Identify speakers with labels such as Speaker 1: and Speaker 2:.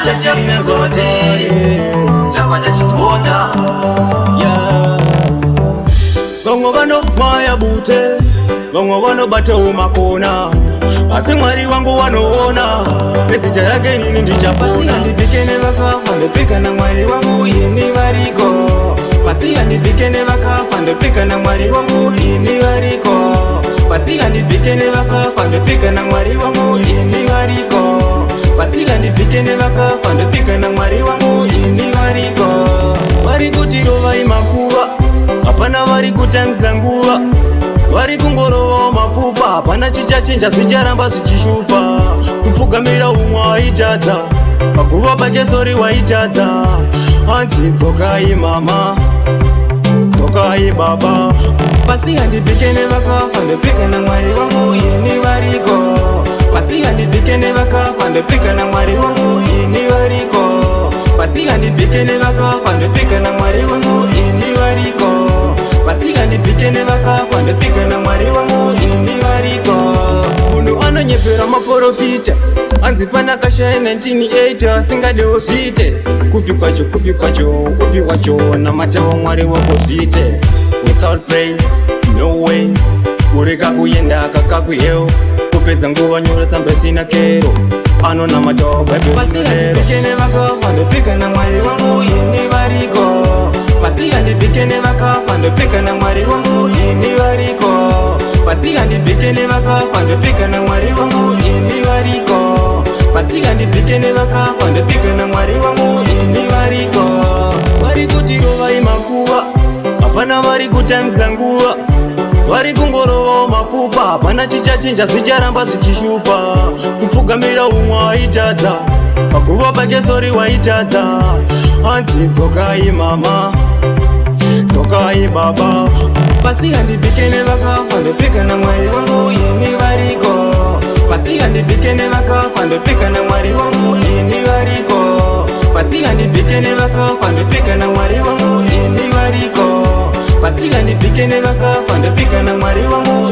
Speaker 1: chachina zote chapata chisipota Gongo bano maya bute Gongo bano bate umakona Asi mwari wangu wanoona Mesija yake nini ndichapona Pasi andipike nevakafa ndopika na mwari wangu ini wariko Pasi andipike nevakafa ndopika na mwari wangu ini wariko Pasi andipike nevakafa ndopika na mwari wangu ini wariko Pasi andipike nevakafa ndopika na mwari wangu ini wariko Wari kutirova imakuwa Apana wari kutamza nguva Wari kungorowa mafupa Apana chichachinja swicharamba swichishupa Kufugamira umwa waitadza Pakuva pakesori waitadza Hanzi tsokai mama Tsokai baba Pasi handipike nevakafa ndopika na mwari wangu ini wariko Pasi handipike nevakafa ndopika na mwari wangu ini wariko Pasi handipike nevakafa ndopika na mwari wangu ini wariko Pasi handipike nevakafa ndopika na mwari wangu ini wariko Munhu anonyepera maprofita Anzi pana kashaya 1980 asingadewo svite Kupi kwacho na matawa mwari wako svite Without praying, no way Ureka kuyenda kakakuyeo Kupedza nguva nyora tsamba sina kero Ano na matawa bible Pasi handipike nevakafa ndopika na mwari wangu ini wariko Pasi handipike nevakafa ndopika na mwari wangu ini wariko Pasi handipike nevakafa ndopika na mwari wangu ini wariko Pasi handipike nevakafa ndopika na mwari wangu ini wariko Wari kutirova imakuva Apana wari kutamza nguva Wari kungorowa mafupa Apana chichachinja swicharamba swichishupa Kufugamira umwa waitadza Pakuva pakesori waitadza Hanzi tsokai mama Tsokai baba Pasi handipike nevakafa ndopika na mwari wangu ini wariko Pasi handipike nevakafa ndopika na mwari wangu ini wariko Pasi handipike nevakafa ndopika na mwari wangu ini wariko Pasi handipike nevakafa ndopika na mwari wangu